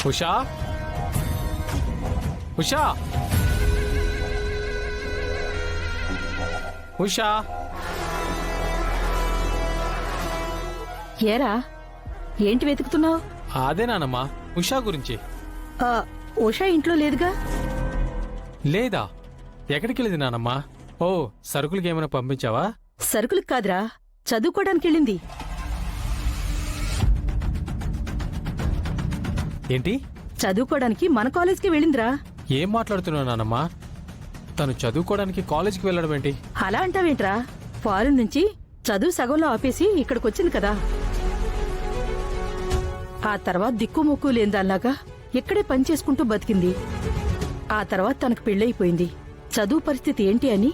ఉషా ఉషా ఉషా ఏరా ఏంటి వెతుకుతున్నావు? అదే నానమ్మా, ఉషా గురించి. ఉషా ఇంట్లో లేదుగా. లేదా? ఎక్కడికి వెళ్ళింది నానమ్మా? ఓ, సరుకులకి ఏమైనా పంపించావా? సరుకులకు కాదురా, చదువుకోవడానికి వెళ్ళింది. ఏంటి? చదువుకోవడానికి మన కాలేజ్కి వెళ్ళిందిరా. ఏం మాట్లాడుతున్నావు నానమ్మా? తను చదువుకోవడానికి కాలేజీకి వెళ్ళడం ఏంటి? అలా అంటావేంట్రా? ఫారెన్ నుంచి చదువు సగంలో ఆపేసి ఇక్కడికొచ్చింది కదా. ఆ తర్వాత దిక్కుముక్కు లేందాల్లాగా ఇక్కడే పనిచేసుకుంటూ బతికింది. ఆ తర్వాత తనకు పెళ్ళైపోయింది. చదువు పరిస్థితి ఏంటి అని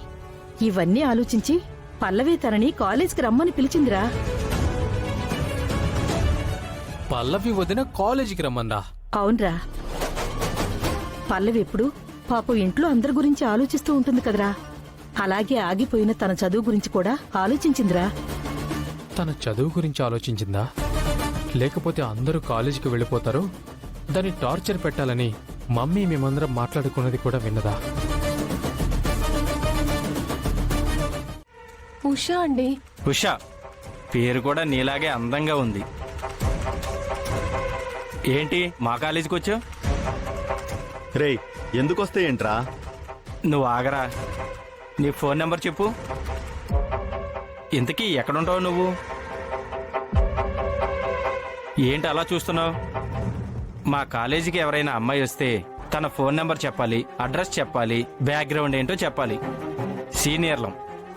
ఇవన్నీ ఆలోచించి పల్లవి తనని కాలేజ్కి రమ్మని పిలిచిందిరా. పల్లవి వదిన కాలేజీకి రమ్మందా? అవునరా. పల్లవి ఎప్పుడు పాపం ఇంట్లో అందరి గురించి ఆలోచిస్తూ ఉంటుంది కదరా. అలాగే ఆగిపోయిన తన చదువు గురించి కూడా ఆలోచించిందిరా. తన చదువు గురించి ఆలోచించిందా? లేకపోతే అందరూ కాలేజీకి వెళ్ళిపోతారు, దాన్ని టార్చర్ పెట్టాలని మమ్మీ మేమందరం మాట్లాడుకున్నది కూడా విన్నదా? ఉషా అండి. ఉషా పేరు కూడా నీలాగే అందంగా ఉంది. ఏంటి మా కాలేజీకి వచ్చావు? రేయ్, ఎందుకొస్తే ఏంట్రా? నువ్వు ఆగరా. నీ ఫోన్ నెంబర్ చెప్పు. ఇంతకీ ఎక్కడుంటావు నువ్వు? ఏంటి అలా చూస్తున్నావు? మా కాలేజీకి ఎవరైనా అమ్మాయి వస్తే తన ఫోన్ నెంబర్ చెప్పాలి, అడ్రస్ చెప్పాలి, బ్యాక్గ్రౌండ్ ఏంటో చెప్పాలి. సీనియర్లం,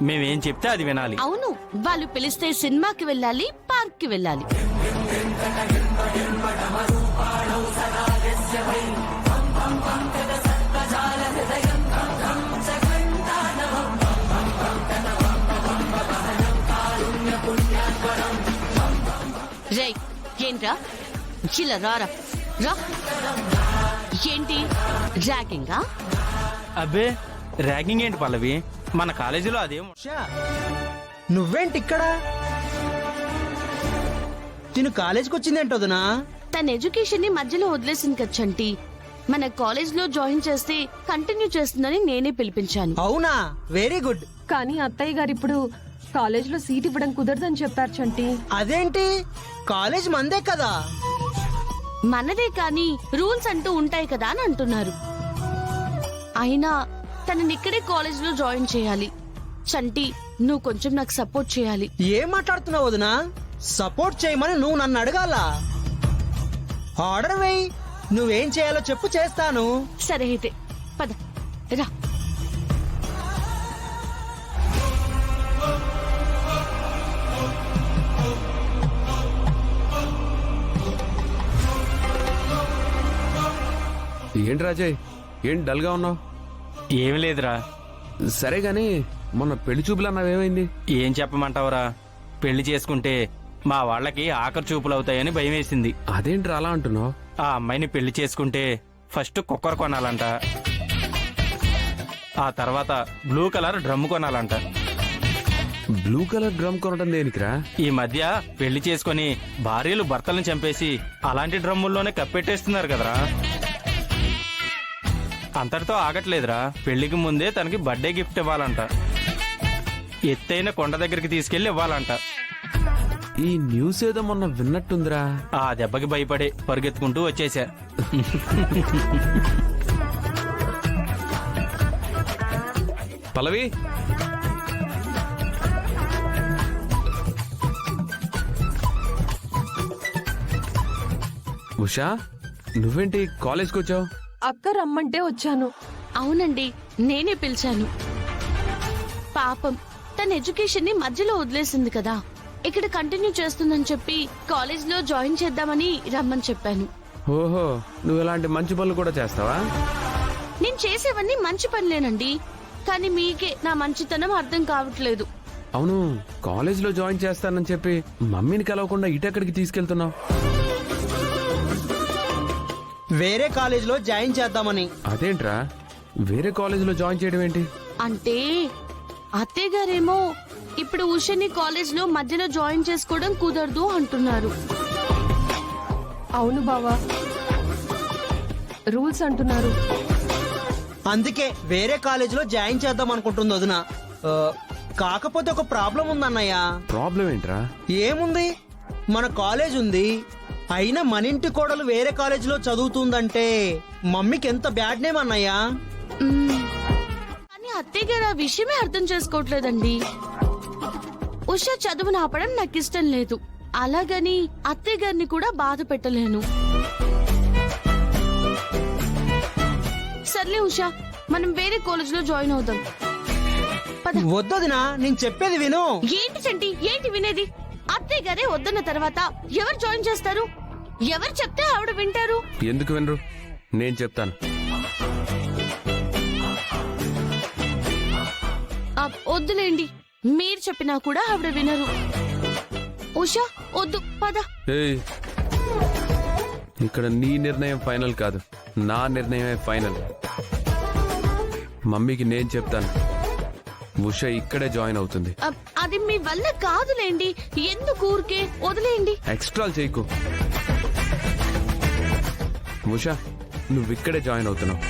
మేమేం చెప్తే అది వినాలి. అవును, వాళ్ళు పిలిస్తే సినిమాకి వెళ్ళాలి, పార్క్ కి వెళ్ళాలి. రే ఏంట్రా, ఇలా రారా రా. ఏంటి ర్యాగింగా? అబ్బే, ర్యాగింగ్ ఏంటి పల్లవి? మన కాలేజీలో అదేం. నువ్వేంటి ఇక్కడ? తిను కాలేజ్కి వచ్చిందేంటోదనా? తన ఎడ్యుకేషన్ ని మధ్యలో వదిలేసింది కదా చంటి. మన కాలేజ్ లో జాయిన్ చేస్తే కంటిన్యూ చేస్తుందని నేనే పిలిపించాను. అవునా, వెరీ గుడ్. కానీ అత్తయ్య గారు ఇప్పుడు కాలేజ్ లో సీట్ ఇవ్వడం కుదరదని చెప్పారు చంటి. అదేంటి? కాలేజ్ మందే కదా. మనదే కానీ రూల్స్ అంటూ ఉంటాయి కదా అని అంటున్నారు. అయినా తనని ఇక్కడే కాలేజ్ లో జాయిన్ చేయాలి. చంటి, నువ్వు కొంచెం నాకు సపోర్ట్ చేయాలి. ఏం మాట్లాడుతున్నావు వదినా? సపోర్ట్ చేయమని నువ్వు నన్ను అడగాల. ఆర్డర్ వేయి, నువ్వేం చేయాలో చెప్పు, చేస్తాను. సరే అయితే పద రా. ఏంటి రాజయ్, ఏంటి డల్గా ఉన్నావు? ఏమి లేదురా. సరే గాని మొన్న పెళ్లి చూపులు అన్నావేమైంది? ఏం చెప్పమంటావురా? పెళ్లి చేసుకుంటే మా వాళ్ళకి ఆఖరి చూపులు అవుతాయని భయం వేసింది. అదేంట్రా అలా అంటున్నావు? ఆ అమ్మాయిని పెళ్లి చేసుకుంటే ఫస్ట్ కుక్కర్ కొనాలంట, ఆ తర్వాత బ్లూ కలర్ డ్రమ్ కొనాలంట. బ్లూ కలర్ డ్రమ్ కొనడం దేనికిరా? ఈ మధ్య పెళ్లి చేసుకుని భార్యలు భర్తలను చంపేసి అలాంటి డ్రమ్ముల్లోనే కప్పెట్టేస్తున్నారు కదరా. అంతటితో ఆగట్లేదురా, పెళ్లికి ముందే తనకి బర్త్డే గిఫ్ట్ ఇవ్వాలంట, ఎత్తైన కొండ దగ్గరికి తీసుకెళ్లి ఇవ్వాలంట. ఈ న్యూస్ ఏదో మొన్న విన్నట్టుందిరా. ఆ దెబ్బకి భయపడే పరిగెత్తుకుంటూ వచ్చేసా. పల్లవి, ఉషా, నువ్వేంటి కాలేజ్కి వచ్చావు? అక్క రమ్మంటే వచ్చాను. అవునండి, నేనే పిలిచాను. పాపం తన ఎడ్యుకేషన్ ని మధ్యలో వదిలేసింది కదా. ఇక్కడ కంటిన్యూ చేస్తుందని చెప్పి కాలేజ్ లో జాయిన్ చేద్దామని రమ్మని చెప్పాను. ఓహో, నువ్వు ఇలాంటి మంచి పనులు కూడా చేస్తావా? నేను చేసేవన్నీ మంచి పనులేనండి, కానీ మీకే నా మంచితనం అర్థం కావట్లేదు. అవును, కాలేజ్లో జాయిన్ చేస్తానని చెప్పి మమ్మీని కలవకుండా ఇటెక్కడికి తీసుకెళ్తున్నావు? వేరే కాలేజీలో జాయిన్ చేద్దామని. అదేంట్రా, వేరే కాలేజీలో జాయిన్ చేయడం ఏంటి? అంటే అత్తయ్య గారేమో ఇప్పుడు ఉషని కాలేజ్ లో మధ్యలో జాయిన్ చేసుకోవడం కుదరదు అంటున్నారు. అవును బావా, రూల్స్ అంటున్నారు. అందుకే వేరే కాలేజీలో జాయిన్ చేద్దాం అనుకుంటుంది వదిన. ఆ, కాకపోతే ఒక ప్రాబ్లం ఉంది అన్నయ్య. ప్రాబ్లం ఏంట్రా? ఏముంది, మన కాలేజ్ ఉంది, అయినా మన ఇంటి కోడలు వేరే కాలేజీలో చదువుతుందంటే మమ్మీకి ఎంత బ్యాడ్ నేమ్ అన్నయ్యా. కానీ అత్తయ్య గారు ఆ విషయమే అర్థం చేసుకోవట్లేదండి. ఉష చదువును ఆపడం నాకు ఇష్టం లేదు, అలాగని అత్తయ్య గారిని కూడా బాధ పెట్టలేను. సర్లే ఉషా, మనం వేరే కాలేజ్ లో జాయిన్ అవుదాం. వద్దొదినా, నేను చెప్పేది విను. ఏంటి చంటి, ఏంటి వినేది? అత్తయ్య గారే వద్దన్న తర్వాత ఎవరు జాయిన్ చేస్తారు? ఎవరు చెప్తే ఆవిడ వింటారు? ఎందుకు వినరు? నేను చెప్తాను. వద్దులేండి, మీరు చెప్పినా కూడా ఆవిడ వినరు. ఉషా వద్దు, పద. ఏయ్, ఇక్కడ నీ నిర్ణయం ఫైనల్ కాదు, నా నిర్ణయమే ఫైనల్. మమ్మీకి నేను చెప్తాను, ఉష ఇక్కడే జాయిన్ అవుతుంది. అది మీ వల్ల కాదులేండి, ఎందుకు ఊరికే వదిలేయండి. ఎక్స్ట్రా చేయకు. ఉష, నువ్వు ఇక్కడే జాయిన్ అవుతున్నావు.